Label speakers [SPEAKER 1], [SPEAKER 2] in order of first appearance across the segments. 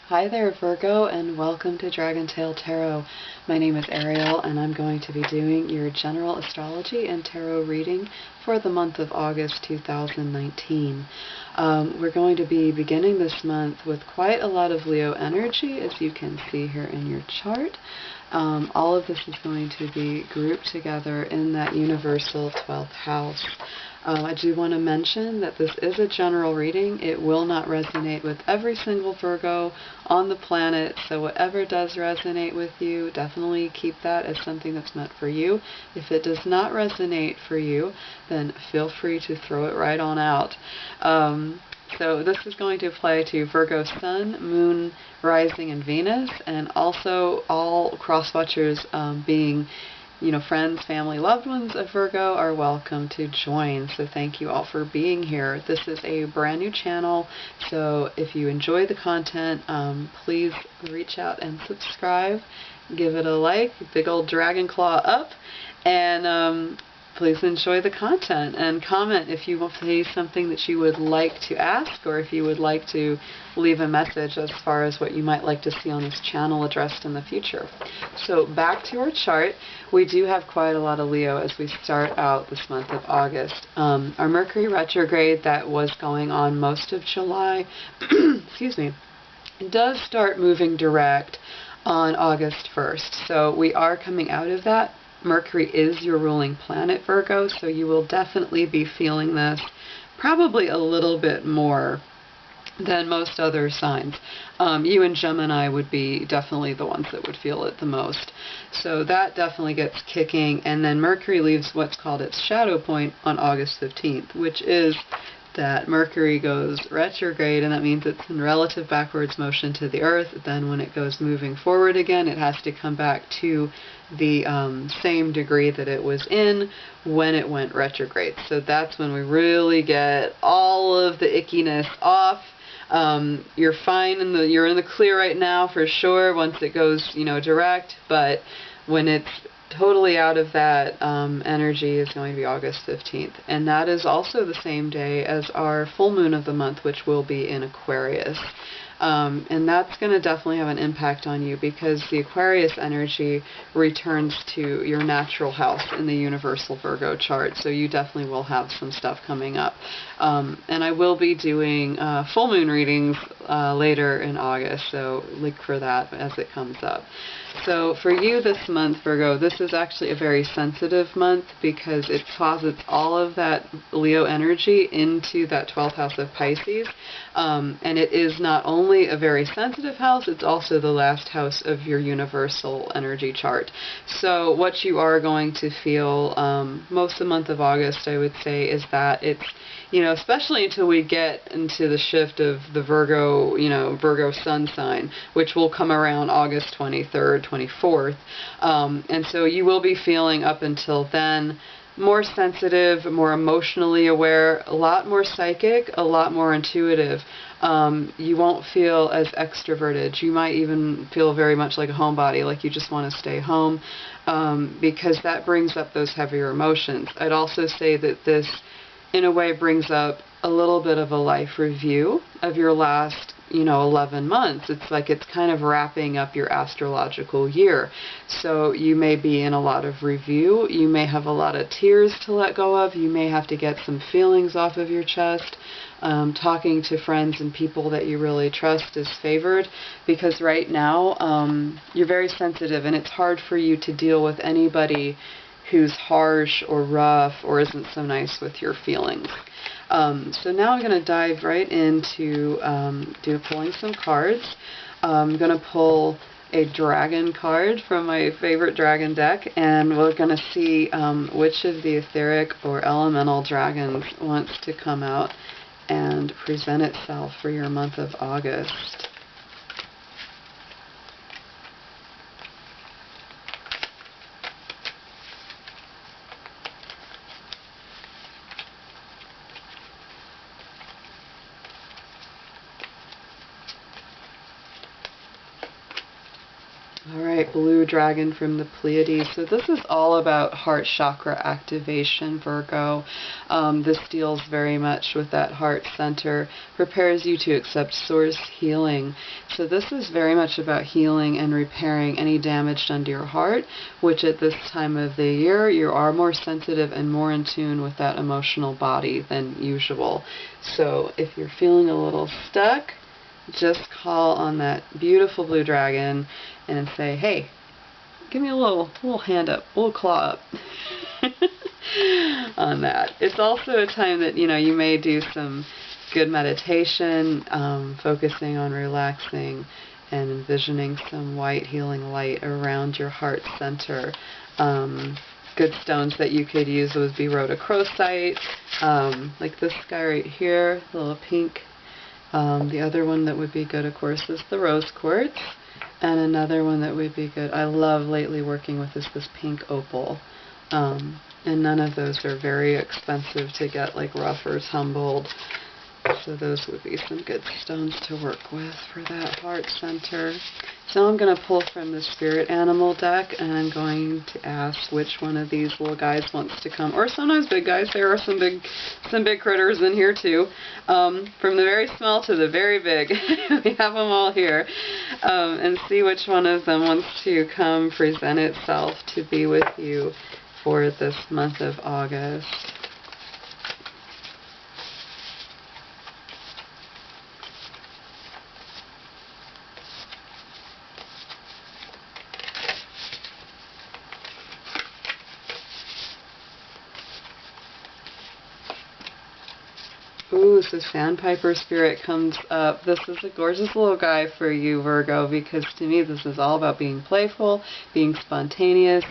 [SPEAKER 1] Hi there, Virgo, and welcome to Dragon Tail Tarot. My name is Ariel, and I'm going to be doing your general astrology and tarot reading for the month of August 2019. We're going to be beginning this month with quite a lot of Leo energy, as you can see here in your chart. All of this is going to be grouped together in that universal 12th house. I do want to mention that this is a general reading. It will not resonate with every single Virgo on the planet, so whatever does resonate with you, definitely keep that as something that's meant for you. If it does not resonate for you, then feel free to throw it right on out. So this is going to apply to Virgo Sun, Moon, Rising, and Venus, and also all cross-watchers being friends, family, loved ones of Virgo are welcome to join. So thank you all for being here. This is a brand new channel, so if you enjoy the content, please reach out and subscribe. Give it a like, big old dragon claw up, and please enjoy the content and comment if you want to say something that you would like to ask, or if you would like to leave a message as far as what you might like to see on this channel addressed in the future. So back to our chart, we do have quite a lot of Leo as we start out this month of August. Our Mercury retrograde that was going on most of July, excuse me, does start moving direct on August 1st. So we are coming out of that. Mercury is your ruling planet, Virgo, so you will definitely be feeling this probably a little bit more than most other signs. You and Gemini would be definitely the ones that would feel it the most. So that definitely gets kicking, and then Mercury leaves what's called its shadow point on August 15th, which is that Mercury goes retrograde, and that means it's in relative backwards motion to the Earth. Then when it goes moving forward again, it has to come back to the same degree that it was in when it went retrograde. So that's when we really get all of the ickiness off. You're fine, you're in the clear right now for sure once it goes, direct, but when it's totally out of that energy is going to be August 15th. And that is also the same day as our full moon of the month, which will be in Aquarius. And that's going to definitely have an impact on you, because the Aquarius energy returns to your natural house in the universal Virgo chart. So you definitely will have some stuff coming up. And I will be doing full moon readings later in August, so look for that as it comes up. So for you this month, Virgo, this is actually a very sensitive month because it posits all of that Leo energy into that 12th house of Pisces. And it is not only a very sensitive house, it's also the last house of your universal energy chart. So what you are going to feel most of the month of August, I would say, is that it's, especially until we get into the shift of the Virgo, Virgo sun sign, which will come around August 23rd, 24th. And so you will be feeling up until then more sensitive, more emotionally aware, a lot more psychic, a lot more intuitive. You won't feel as extroverted. You might even feel very much like a homebody, like you just want to stay home, because that brings up those heavier emotions. I'd also say that this, in a way, brings up a little bit of a life review of your last 11 months. It's like it's kind of wrapping up your astrological year. So you may be in a lot of review. You may have a lot of tears to let go of. You may have to get some feelings off of your chest. Talking to friends and people that you really trust is favored, because right now you're very sensitive, and it's hard for you to deal with anybody who's harsh or rough or isn't so nice with your feelings. So now I'm going to dive right into pulling some cards. I'm going to pull a dragon card from my favorite dragon deck, and we're going to see which of the etheric or elemental dragons wants to come out and present itself for your month of August. Alright, blue dragon from the Pleiades. So this is all about heart chakra activation, Virgo. This deals very much with that heart center, prepares you to accept source healing. So this is very much about healing and repairing any damage done to your heart, which at this time of the year you are more sensitive and more in tune with that emotional body than usual. So if you're feeling a little stuck, just call on that beautiful blue dragon and say, hey, give me a little hand up, a little claw up on that. It's also a time that, you may do some good meditation, focusing on relaxing and envisioning some white healing light around your heart center. Good stones that you could use would be rhodochrosite, like this guy right here, a little pink. The other one that would be good, of course, is the rose quartz. And another one that would be good, I love lately working with, is this pink opal. And none of those are very expensive to get, like rough or tumbled. So those would be some good stones to work with for that heart center. So I'm going to pull from the spirit animal deck, and I'm going to ask which one of these little guys wants to come, or sometimes big guys. There are some big critters in here too. From the very small to the very big, we have them all here. And see which one of them wants to come present itself to be with you for this month of August. Ooh, so Sandpiper Spirit comes up. This is a gorgeous little guy for you, Virgo, because to me this is all about being playful, being spontaneous.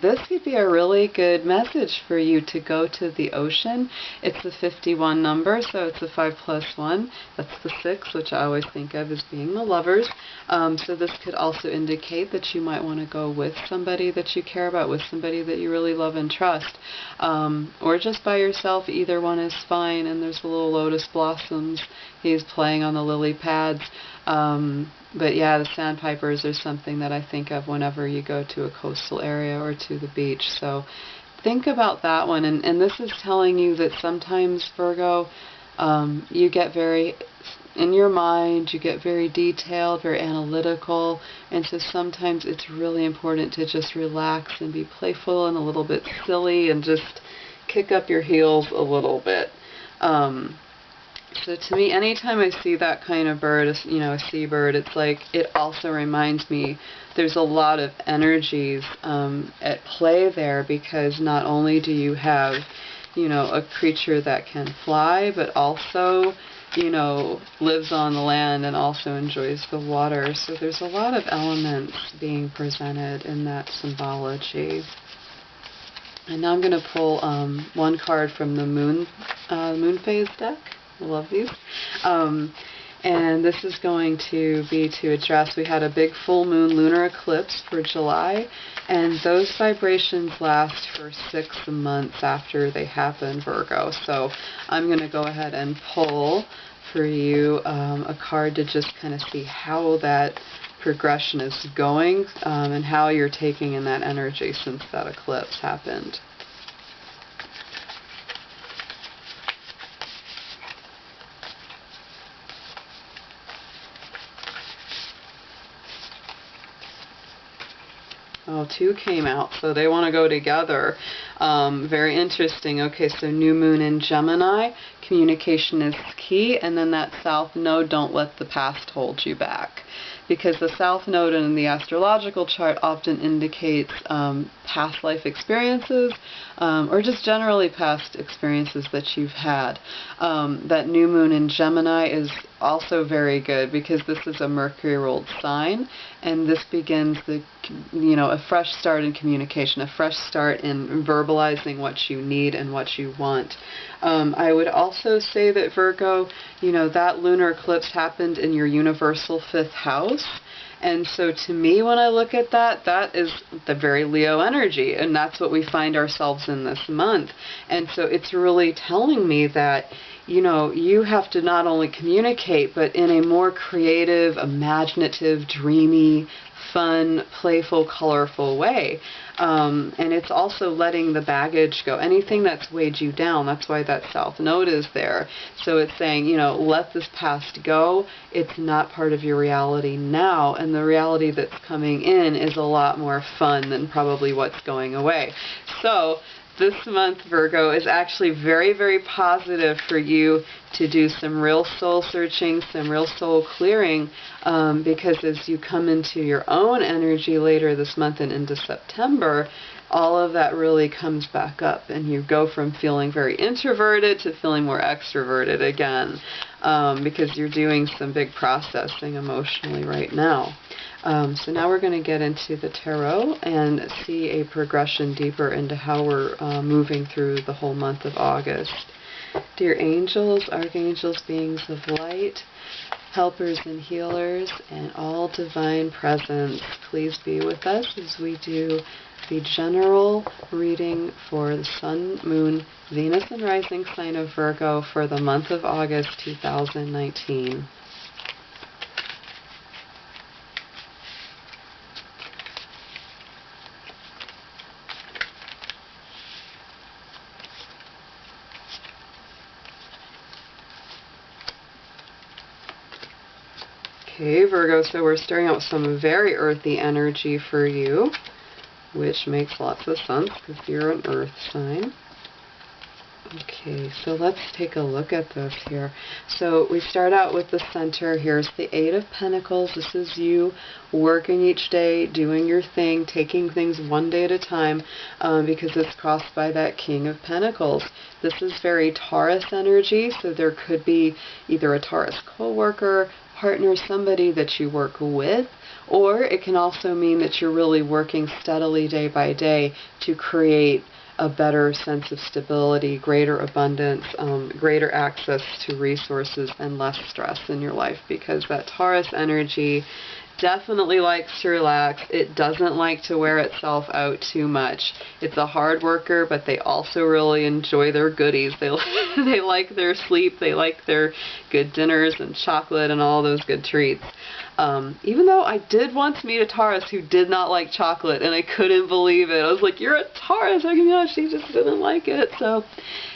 [SPEAKER 1] This could be a really good message for you to go to the ocean. It's the 51 number, so it's a 5 plus 1. That's the 6, which I always think of as being the lovers. So this could also indicate that you might want to go with somebody that you care about, with somebody that you really love and trust. Or just by yourself, either one is fine. And there's the little lotus blossoms. He's playing on the lily pads. But yeah, the sandpipers are something that I think of whenever you go to a coastal area or to the beach. So think about that one. And this is telling you that sometimes, Virgo, you get very, in your mind, you get very detailed, very analytical. And so sometimes it's really important to just relax and be playful and a little bit silly and just kick up your heels a little bit. So to me, anytime I see that kind of bird, a seabird, it's like, it also reminds me there's a lot of energies at play there, because not only do you have, a creature that can fly, but also, lives on the land and also enjoys the water. So there's a lot of elements being presented in that symbology. And now I'm going to pull one card from the moon phase deck. I love these. And this is going to be to address, we had a big full moon lunar eclipse for July, and those vibrations last for 6 months after they happen, Virgo. So I'm going to go ahead and pull for you a card to just kind of see how that progression is going, and how you're taking in that energy since that eclipse happened. Oh, 2 came out, so they want to go together. Very interesting. Okay, so new moon in Gemini, communication is key, and then that south node, don't let the past hold you back. Because the south node in the astrological chart often indicates past life experiences, or just generally past experiences that you've had. That new moon in Gemini is also very good, because this is a Mercury ruled sign, and this begins a fresh start in communication, a fresh start in verbalizing what you need and what you want. I would also say that, Virgo, that lunar eclipse happened in your universal 5th house. And so to me, when I look at that, that is the very Leo energy, and that's what we find ourselves in this month. And so it's really telling me that, you have to not only communicate, but in a more creative, imaginative, dreamy, fun, playful, colorful way. And it's also letting the baggage go. Anything that's weighed you down, that's why that South Node is there. So it's saying, let this past go. It's not part of your reality now. And the reality that's coming in is a lot more fun than probably what's going away. So this month, Virgo, is actually very, very positive for you to do some real soul searching, some real soul clearing, because as you come into your own energy later this month and into September, all of that really comes back up, and you go from feeling very introverted to feeling more extroverted again, because you're doing some big processing emotionally right now. So now we're going to get into the tarot and see a progression deeper into how we're moving through the whole month of August. Dear angels, archangels, beings of light, helpers and healers, and all divine presence, please be with us as we do the general reading for the Sun, Moon, Venus, and Rising sign of Virgo for the month of August 2019. Okay, Virgo, so we're starting out with some very earthy energy for you, which makes lots of sense because you're an earth sign. Okay, so let's take a look at this here. So we start out with the center. Here's the Eight of Pentacles. This is you working each day, doing your thing, taking things one day at a time, because it's crossed by that King of Pentacles. This is very Taurus energy, so there could be either a Taurus co-worker, partner, somebody that you work with, or it can also mean that you're really working steadily day by day to create a better sense of stability, greater abundance, greater access to resources, and less stress in your life, because that Taurus energy definitely likes to relax. It doesn't like to wear itself out too much. It's a hard worker, but they also really enjoy their goodies. They like their sleep. They like their good dinners and chocolate and all those good treats. Even though I did once meet a Taurus who did not like chocolate, and I couldn't believe it. I was like, you're a Taurus? Oh my gosh, she just didn't like it. So,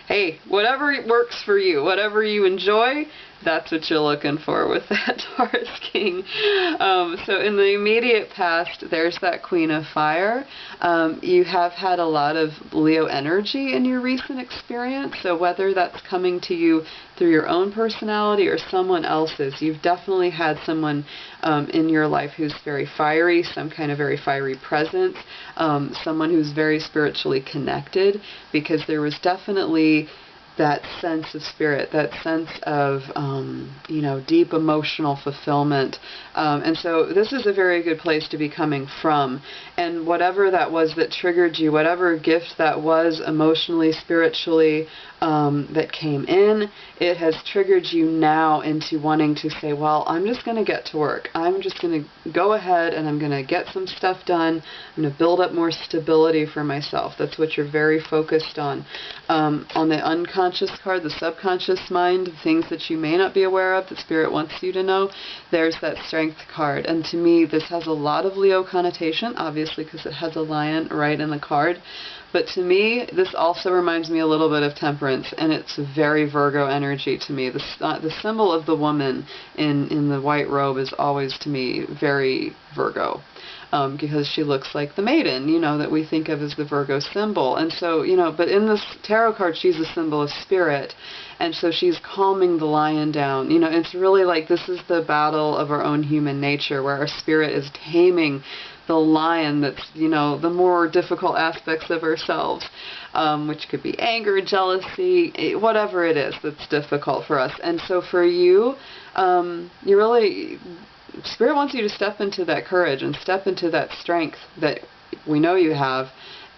[SPEAKER 1] hey, whatever works for you, whatever you enjoy, that's what you're looking for with that Taurus King. So in the immediate past, there's that Queen of Fire. You have had a lot of Leo energy in your recent experience, so whether that's coming to you through your own personality or someone else's, you've definitely had someone in your life who's very fiery, some kind of very fiery presence, someone who's very spiritually connected, because there was definitely that sense of spirit, that sense of, deep emotional fulfillment. And so this is a very good place to be coming from. And whatever that was that triggered you, whatever gift that was emotionally, spiritually, that came in, it has triggered you now into wanting to say, well, I'm just going to get to work. I'm just going to go ahead and I'm going to get some stuff done. I'm going to build up more stability for myself. That's what you're very focused on. On the unconscious card, the subconscious mind, things that you may not be aware of that Spirit wants you to know, there's that Strength card. And to me, this has a lot of Leo connotation, obviously, because it has a lion right in the card. But to me, this also reminds me a little bit of Temperance, and it's very Virgo energy to me. The symbol of the woman in the white robe is always, to me, very Virgo. Because she looks like the maiden, that we think of as the Virgo symbol. And so, but in this tarot card, she's a symbol of spirit. And so she's calming the lion down. It's really like this is the battle of our own human nature, where our spirit is taming the lion that's, the more difficult aspects of ourselves, which could be anger, jealousy, whatever it is that's difficult for us. And so for you, you really, Spirit wants you to step into that courage and step into that strength that we know you have,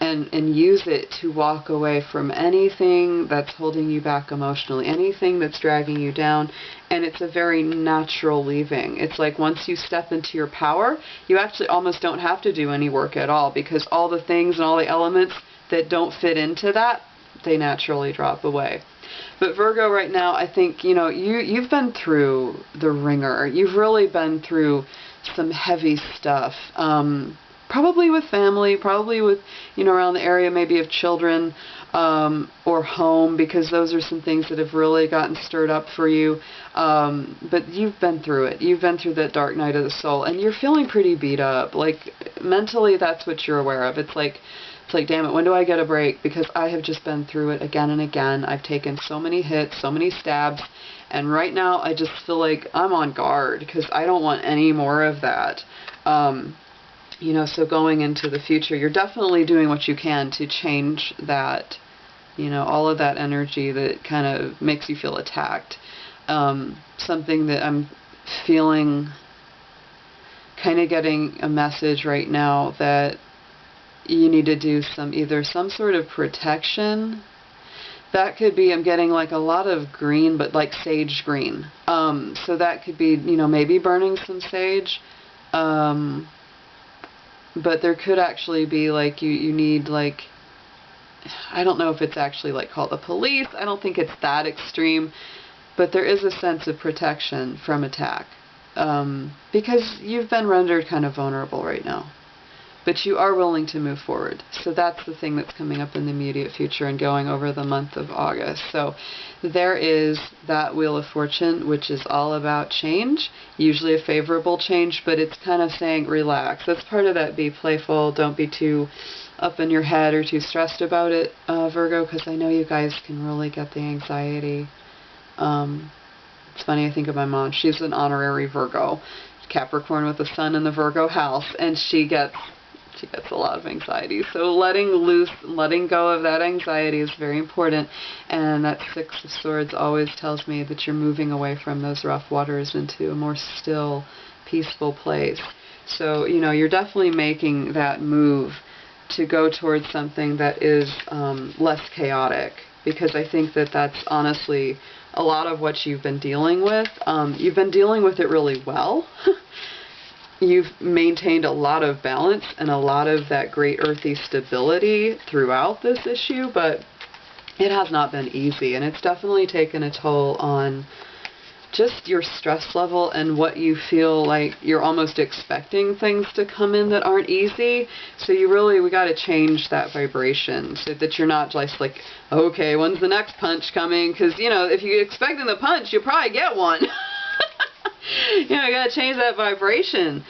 [SPEAKER 1] and use it to walk away from anything that's holding you back emotionally, anything that's dragging you down. And it's a very natural leaving. It's like once you step into your power, you actually almost don't have to do any work at all, because all the things and all the elements that don't fit into that, they naturally drop away. But Virgo, right now, I think, you know, you've been through the ringer. You've really been through some heavy stuff. Probably with family, probably with, you know, around the area maybe of children, or home, because those are some things that have really gotten stirred up for you. But you've been through it. You've been through that dark night of the soul, and you're feeling pretty beat up. Like, mentally, that's what you're aware of. It's like, damn it, when do I get a break? Because I have just been through it again and again. I've taken so many hits, so many stabs, and right now I just feel like I'm on guard because I don't want any more of that. You know, so going into the future, you're definitely doing what you can to change that, you know, all of that energy that kind of makes you feel attacked. Something that I'm feeling, kind of getting a message right now that you need to do either some sort of protection. That could be, I'm getting like a lot of green, but like sage green. So that could be, you know, maybe burning some sage. But there could actually be like, you need like, I don't know if it's actually like call the police. I don't think it's that extreme. But there is a sense of protection from attack. Because you've been rendered kind of vulnerable right now. But you are willing to move forward. So that's the thing that's coming up in the immediate future and going over the month of August. So there is that Wheel of Fortune, which is all about change, usually a favorable change, but it's kind of saying relax. That's part of that be playful, don't be too up in your head or too stressed about it, Virgo, because I know you guys can really get the anxiety. It's funny, I think of my mom. She's an honorary Virgo, Capricorn with the sun in the Virgo house, and she gets a lot of anxiety. So letting go of that anxiety is very important. And that Six of Swords always tells me that you're moving away from those rough waters into a more still, peaceful place. So, you know, you're definitely making that move to go towards something that is less chaotic. Because I think that that's honestly a lot of what you've been dealing with. You've been dealing with it really well. You've maintained a lot of balance and a lot of that great earthy stability throughout this issue, but it has not been easy, and it's definitely taken a toll on just your stress level and what you feel like you're almost expecting things to come in that aren't easy. So we got to change that vibration so that you're not just like, okay, when's the next punch coming? Because, you know, if you're expecting the punch, you'll probably get one. You know, you gotta change that vibration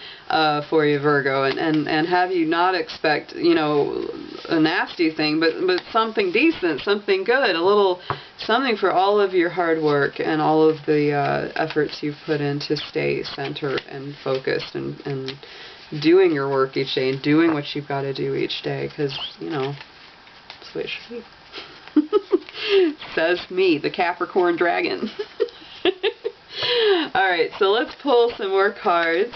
[SPEAKER 1] for you, Virgo, and have you not expect, you know, a nasty thing, but something decent, something good, a little something for all of your hard work and all of the efforts you've put in to stay centered and focused and doing your work each day and doing what you've got to do each day, because, you know, that's the way it should be. Says me, the Capricorn dragon. Alright, so let's pull some more cards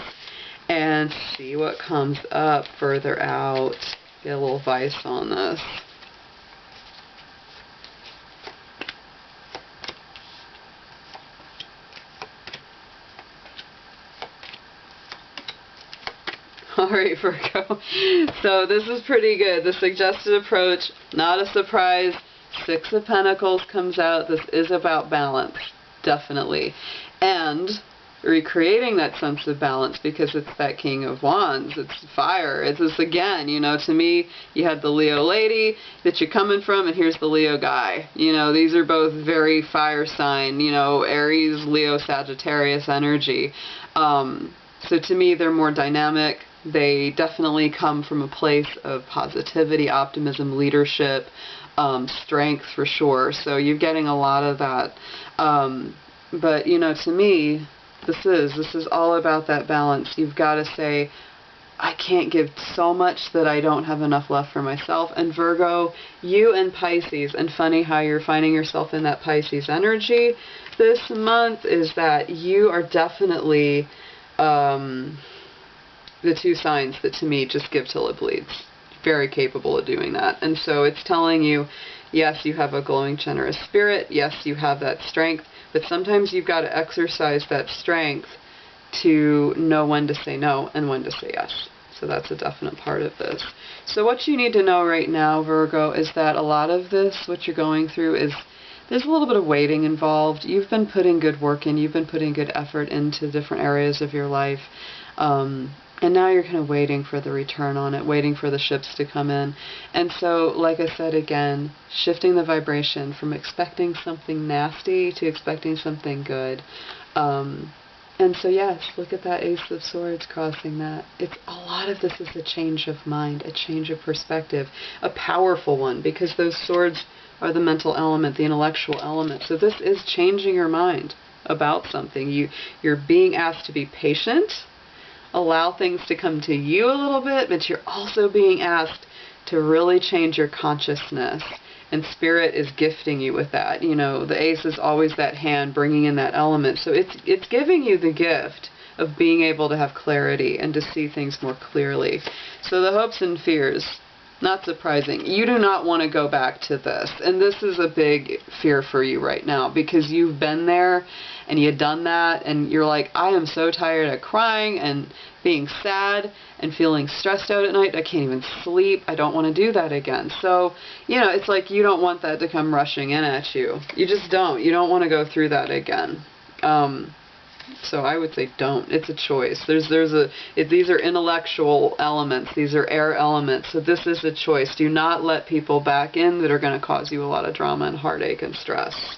[SPEAKER 1] and see what comes up further out. Get a little advice on this. Alright, Virgo. So this is pretty good. The suggested approach, not a surprise. Six of Pentacles comes out. This is about balance. Definitely. And recreating that sense of balance, because it's that King of Wands, it's fire. It's this again, you know, to me, you had the Leo lady that you're coming from, and here's the Leo guy. You know, these are both very fire sign, you know, Aries, Leo, Sagittarius energy. So to me, they're more dynamic. They definitely come from a place of positivity, optimism, leadership, strength for sure. So you're getting a lot of that. But, you know, to me, this is all about that balance. You've got to say, I can't give so much that I don't have enough left for myself. And Virgo, you and Pisces, and funny how you're finding yourself in that Pisces energy this month, is that you are definitely the two signs that to me just give till it bleeds. Very capable of doing that. And so it's telling you, yes, you have a glowing, generous spirit. Yes, you have that strength. But sometimes you've got to exercise that strength to know when to say no and when to say yes. So that's a definite part of this. So what you need to know right now, Virgo, is that a lot of this, what you're going through, is there's a little bit of waiting involved. You've been putting good work in. You've been putting good effort into different areas of your life. And now you're kind of waiting for the return on it, waiting for the ships to come in. And so, like I said again, shifting the vibration from expecting something nasty to expecting something good. And so yes, look at that Ace of Swords crossing that. It's a lot of this is a change of mind, a change of perspective, a powerful one, because those swords are the mental element, the intellectual element. So this is changing your mind about something. You're being asked to be patient, allow things to come to you a little bit, but you're also being asked to really change your consciousness. And Spirit is gifting you with that. You know, the Ace is always that hand bringing in that element. So it's giving you the gift of being able to have clarity and to see things more clearly. So the hopes and fears, not surprising. You do not want to go back to this. And this is a big fear for you right now because you've been there and you've done that and you're like, I am so tired of crying and being sad and feeling stressed out at night. I can't even sleep. I don't want to do that again. So, you know, it's like you don't want that to come rushing in at you. You just don't. You don't want to go through that again. So I would say don't. It's a choice. These are intellectual elements. These are air elements. So this is a choice. Do not let people back in that are going to cause you a lot of drama and heartache and stress.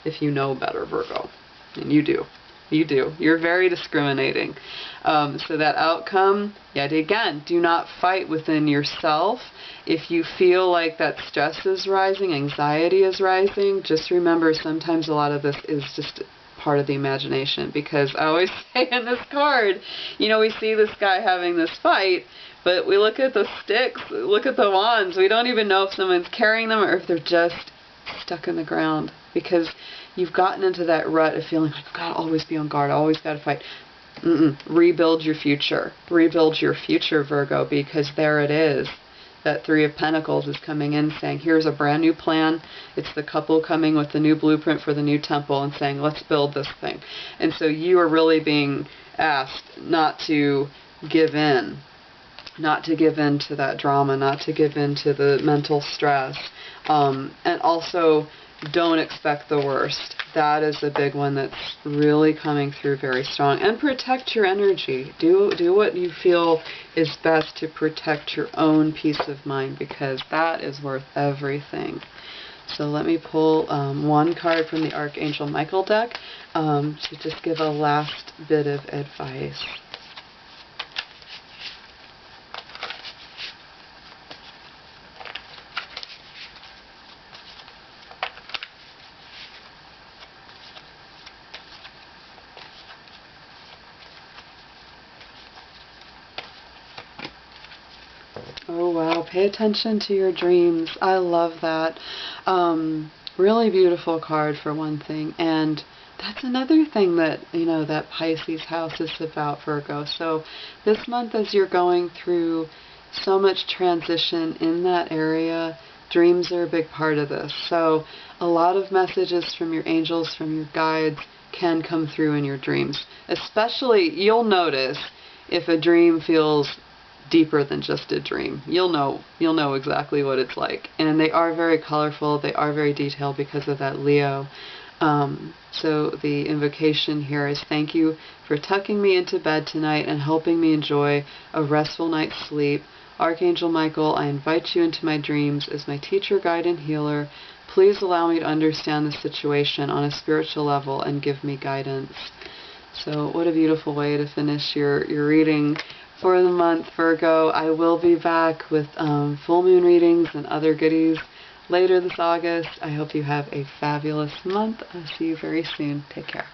[SPEAKER 1] If you know better, Virgo. And you do. You do. You're very discriminating. So that outcome, yet again, do not fight within yourself. If you feel like that stress is rising, anxiety is rising, just remember sometimes a lot of this is just part of the imagination, because I always say in this card, you know, we see this guy having this fight, but we look at the sticks, look at the wands, we don't even know if someone's carrying them or if they're just stuck in the ground, because you've gotten into that rut of feeling like, I've got to always be on guard, I always got to fight. Rebuild your future. Rebuild your future, Virgo, because there it is. That Three of Pentacles is coming in saying, here's a brand new plan. It's the couple coming with the new blueprint for the new temple and saying, let's build this thing. And so you are really being asked not to give in. Not to give in to that drama, not to give in to the mental stress. And also, don't expect the worst. That is a big one that's really coming through very strong. And protect your energy. Do what you feel is best to protect your own peace of mind, because that is worth everything. So let me pull one card from the Archangel Michael deck to just give a last bit of advice. Oh wow, pay attention to your dreams. I love that. Really beautiful card for one thing. And that's another thing that, you know, that Pisces house is about, Virgo. So this month, as you're going through so much transition in that area, dreams are a big part of this. So a lot of messages from your angels, from your guides, can come through in your dreams. Especially, you'll notice if a dream feels deeper than just a dream. You'll know exactly what it's like. And they are very colorful, they are very detailed because of that Leo. So the invocation here is, thank you for tucking me into bed tonight and helping me enjoy a restful night's sleep. Archangel Michael, I invite you into my dreams as my teacher, guide, and healer. Please allow me to understand the situation on a spiritual level and give me guidance. So what a beautiful way to finish your reading for the month, Virgo. I will be back with full moon readings and other goodies later this August. I hope you have a fabulous month. I'll see you very soon. Take care.